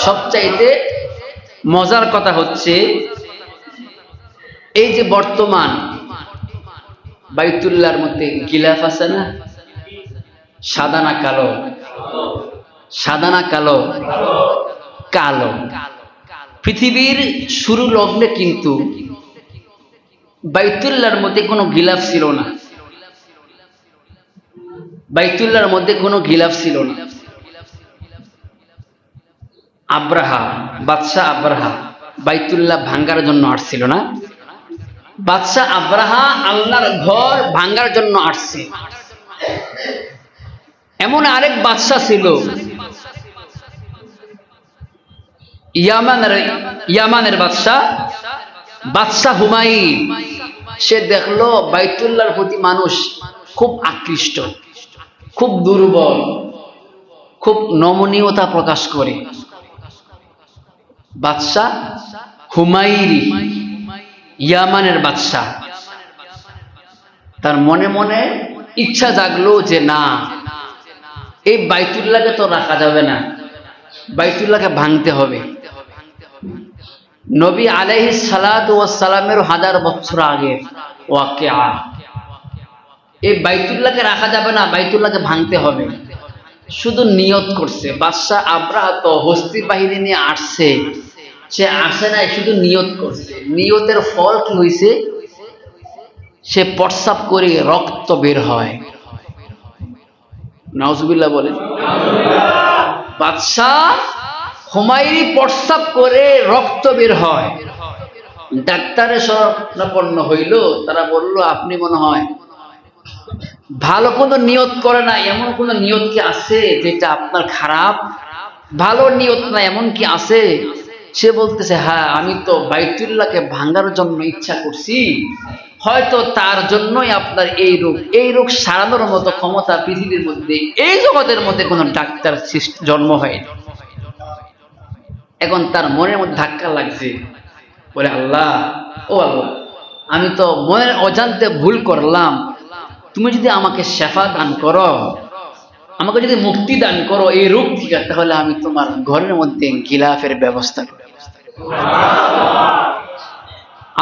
সবচাইতে মজার কথা হচ্ছে এই যে বর্তমান বাইতুল্লাহর মধ্যে গিলাফ আছে না, সাদা না কালো? সাদা না কালো? কালো। পৃথিবীর শুরু লগ্নে কিন্তু বাইতুল্লাহর মধ্যে কোনো গিলাফ ছিল না। বাইতুল্লাহর মধ্যে কোনো গিলাফ ছিল না। আব্রাহা, বাদশাহ আব্রাহা বাইতুল্লাহ ভাঙ্গার জন্য আসছিল না? বাদশাহ আব্রাহা আল্লাহর ঘর ভাঙ্গার জন্য আসছে। এমন আরেক বাদশাহ ছিল ইয়ামানের বাদশাহ, বাদশাহ হুমায়ুন। সে দেখলো বাইতুল্লাহর প্রতি মানুষ খুব আকৃষ্ট, খুব দুর্বল, খুব নমনীয়তা প্রকাশ করে। বাদশাহ হুমায়ুন, ইয়ামানের বাদশাহ, তার মনে মনে ইচ্ছা জাগলো যে না, এই বাইতুল্লাহকে তো রাখা যাবে না, বাইতুল্লাহকে ভাঙতে হবে। নবী আলাইহিস সালাতু ওয়াস সালামের 1000 বছর আগের ওয়াকিয়া। এই বাইতুল্লাহকে রাখা যাবে না, বাইতুল্লাহকে ভাঙতে হবে। শুধু নিয়ত করছে। বাদশাহ আব্রাহা তো হস্তি বাহিনী নিয়ে আসছে, সে আসে নাই, শুধু নিয়ত করছে। নিয়তের ফল কি হয়েছে? সে প্রস্রাব করে রক্ত বের হয়। নাউজুবিল্লাহ বলেন। বাদশাহ হুমায়ুন প্রস্রাব করে রক্ত বের হয়। ডাক্তারে শরণাপন্ন হইল। তারা বলল আপনি মনে হয় ভালো কোনো নিয়ত করে না। এমন কোনো নিয়ত কি আছে যেটা আপনার খারাপ? ভালো নিয়ত না এমন কি আছে? সে বলতেছে হ্যাঁ, আমি তো বাইতুল্লাহকে ভাঙার জন্য ইচ্ছা করছি, হয়তো তার জন্যই আপনার এই রোগ। এই রোগ সারানোর মতো ক্ষমতা পৃথিবীর মধ্যে, এই জগতের মধ্যে কোনো ডাক্তার জন্ম হয়নি। এখন তার মনের মধ্যে ধাক্কা লাগছে, বলে আল্লাহ, ও আল্লাহ, আমি তো মনের অজান্তে ভুল করলাম। তুমি যদি আমাকে শেফা দান করো, আমাকে যদি মুক্তি দান করো এই রোগ থেকে, তাহলে আমি তোমার ঘরের মধ্যে গিলাফের ব্যবস্থা করি,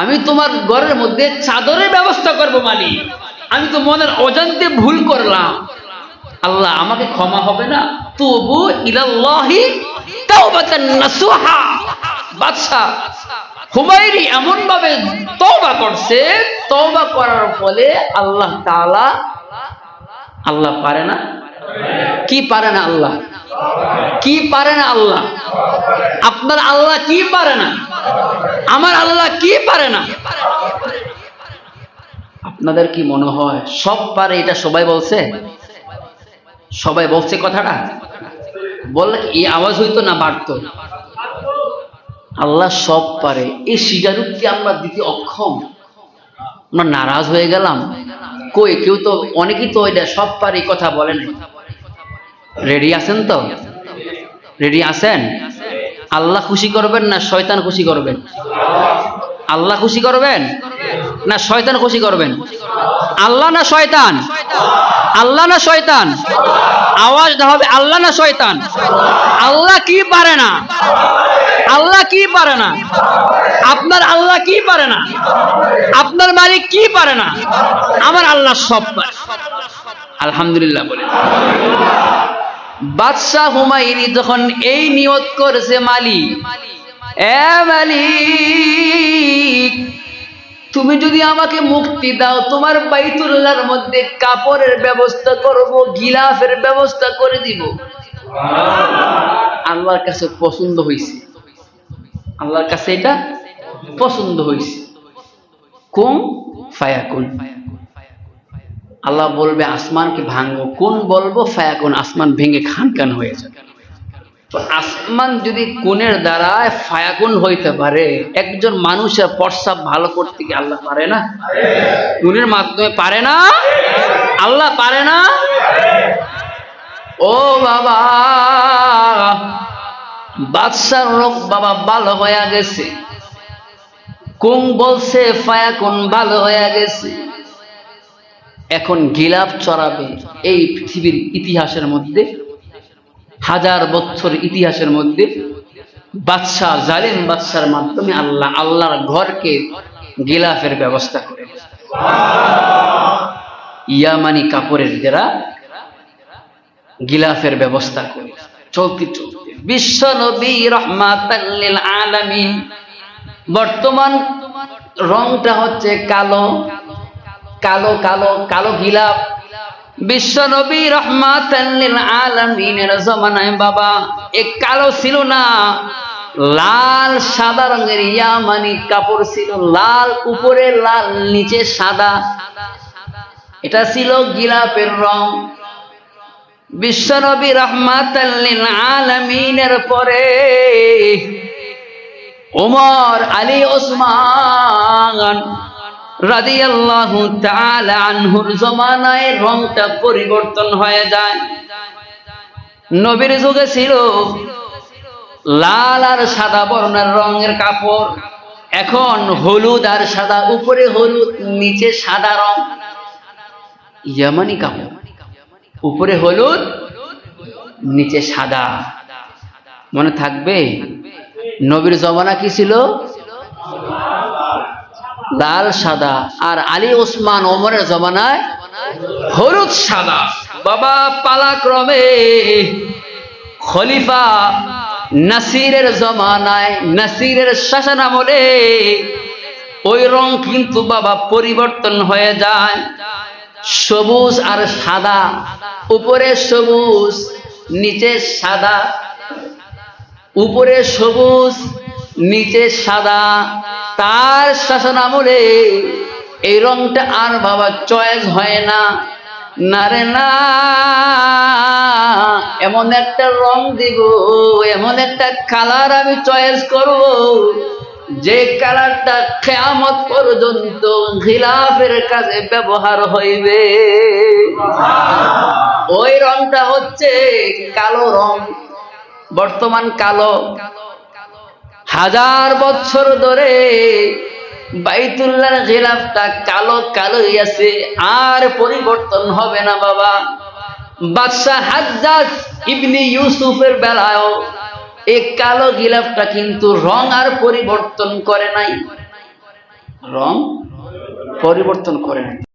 আমি তোমার ঘরের মধ্যে চাদরের ব্যবস্থা করবো। মালিক, আমি তো মনের অজান্তে ভুল করলাম, আল্লাহ আমাকে ক্ষমা হবে না? তুবু ইলাল্লাহি তাওবাতান নাসুহা। বাদশাহ হুমায়ুন এমন ভাবে তওবা করছে, তওবা করার ফলে আল্লাহ তাআলা, আল্লাহ পারে না? কি পারে না আল্লাহ? কি পারে না আল্লাহ? আপনার আল্লাহ কি পারে না? আমার আল্লাহ কি পারে না? আপনাদের কি মনে হয় সব পারে? এটা সবাই বলছে? সবাই বলছে কথাটা? বললে কি এই আওয়াজ হইতো না বাড়তো? আল্লাহ সব পারে, এই স্বীকারোক্তি আমরা দিতে অক্ষম। আমরা নারাজ হয়ে গেলাম। কই কেউ তো, অনেকেই তো এটা সব পারে এই কথা বলেন। রেডি আছেন তো? রেডি আছেন? আল্লাহ খুশি করবেন না শয়তান খুশি করবেন? আল্লাহ খুশি করবেন না শয়তান খুশি করবেন? আল্লাহ না শয়তান? আল্লাহ না শয়তান? আওয়াজ দেওয়া হবে, আল্লাহ না শয়তান? আল্লাহ কি পারে না? আল্লাহ কি পারে না? আপনার আল্লাহ কি পারে না? আপনার মালিক কি পারে না? আমার আল্লাহ সব পারে। আলহামদুলিল্লাহ বলে। বাদশাহ হুমায়ুন যখন এই নিয়ত করেছে, মালিক, এ মালিক, তুমি যদি আমাকে মুক্তি দাও, তোমার বাইতুল্লাহর মধ্যে কাপড়ের ব্যবস্থা করব, গিলাফের ব্যবস্থা করে দিব। আল্লাহর কাছে পছন্দ হয়েছে, আল্লাহর কাছে এটা পছন্দ হয়েছে। কোন ফায়াকুন, আল্লাহ বলবে আসমানকে ভাঙবো, কোন বলবো ফায়াকুন, আসমান ভেঙে খান খান হয়ে যাবে। তো আসমান যদি কোনের দ্বারা ফায়াকুন হইতে পারে, একজন মানুষের প্রস্রাব ভালো করতে কি আল্লাহ পারে না? কোনের মাধ্যমে পারে না? আল্লাহ পারে না? ও বাবা, বাদশার রোগ বাবা ভালো হয়ে গেছে। কোন বলছে ফায়াকুন ভালো হয়ে গেছে। এখন গিলাফ চড়াবে এই পৃথিবীর ইতিহাসের মধ্যে, 1000 বছর ইতিহাসের মধ্যে বাদশাহ, জালিম বাদশার মাধ্যমে আল্লাহর ঘরকে গিলাফের ব্যবস্থা করে, ইয়ামানি কাপড়ের দ্বারা গিলাফের ব্যবস্থা করে। চলতে চলতে বিশ্ব নবী রাহমাতাল লিল আলামিন, বর্তমান রংটা হচ্ছে কালো কালো কালো কালো গিলাফ। বিশ্ব নবী রাহমাতাল লিল আলামিনের জমানায় বাবা এ কালো ছিল না, লাল সাদা রঙের ইয়ামানি কাপড় ছিল, লাল উপরে লাল নিচে সাদা, এটা ছিল গিলাফের রং। বিশ্বনবী রাহমাতাল লিল আলামিনের পরে ওমর, আলী, ওসমান রাদিয়াল্লাহু তাআলা আনহুর জমানায় রংটা পরিবর্তন হয়ে যায়। নবীর যুগে ছিল লাল আর সাদা বর্ণের রঙের কাপড়, এখন হলুদ আর সাদা, উপরে হলুদ নিচে সাদা রং, ইয়ামানি কাপড়, উপরে হলুদ নিচে সাদা। মনে থাকবে নবীর জমানা কি ছিল? লাল সাদা। আর আলী, ওসমান, ওমরের জমানায় হলুদ সাদা। বাবা পালাক্রমে খলিফা নাসিরের জমানায়, নাসিরের শাসনামলে ওই রং কিন্তু বাবা পরিবর্তন হয়ে যায়, সবুজ আর সাদা, উপরে সবুজ নিচে সাদা, উপরে সবুজ নিচে সাদা। তার শাসনামলে এই রংটা আর বাবা চয়েস হয় না, না রে না, এমন একটা রং দিব, এমন একটা কালার আমি চয়েস করব যে কালারটা কিয়ামত পর্যন্ত খিলাফের কাজে ব্যবহার হইবে। ওই রংটা হচ্ছে কালো রং। বর্তমান কালো, 1000 বছর ধরে বাইতুল্লাহর গিলাফটা কালো কালোই আছে, আর পরিবর্তন হবে না বাবা। বাদশাহ হাজ্জাজ ইবনে ইউসুফের বেলায়ও এই কালো গিলাফটা কিন্তু রং আর পরিবর্তন করে নাই, রং পরিবর্তন করে নাই।